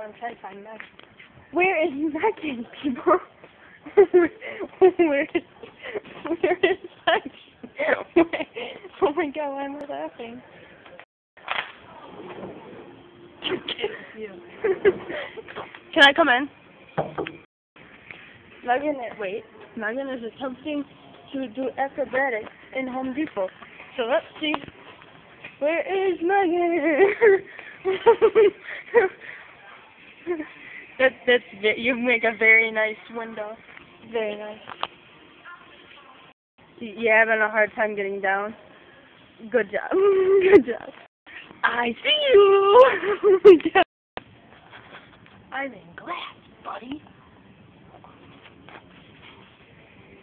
I'm trying to find Megan. Where is Megan, people? Where is Megan? Oh my god, why am I laughing? Can I come in? Megan is attempting to do acrobatics in Home Depot. So let's see. Where is Megan? You make a very nice window. Very nice. You having a hard time getting down? Good job. Good job. I see you. I'm in glass, buddy.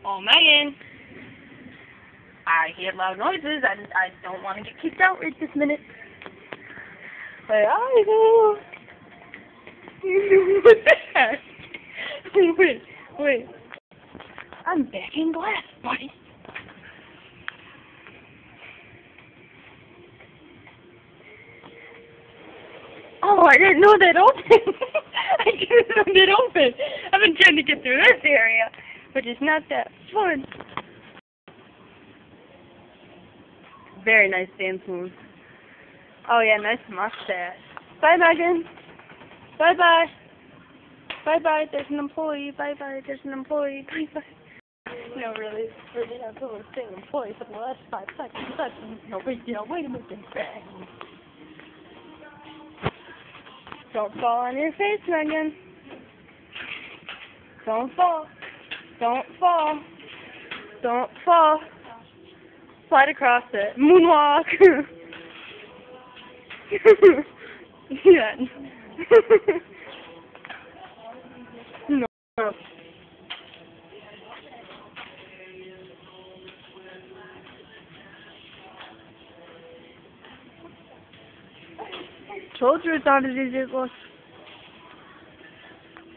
Oh, Megan. I hear loud noises. I don't want to get kicked out right this minute. Where are you? What's that? Wait. I'm back in glass, buddy. Oh, I didn't know that opened. I didn't know that opened. I've been trying to get through this area, but it's not that fun. Very nice dance moves. Oh yeah, nice mustache. Bye, Megan. Bye-bye. Bye-bye, there's an employee. Bye-bye, there's an employee. Bye-bye. No, really, I've been saying employee for the last 5 seconds. That's no big deal. Wait a minute. Bang. Don't fall on your face, Megan. Don't fall. Don't fall. Don't fall. Slide across it. Moonwalk. Yeah. No. Told you it's not as easy as it looks.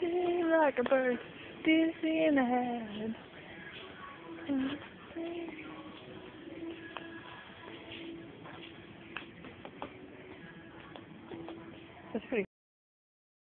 Feel like a bird, dizzy in the head. That's pretty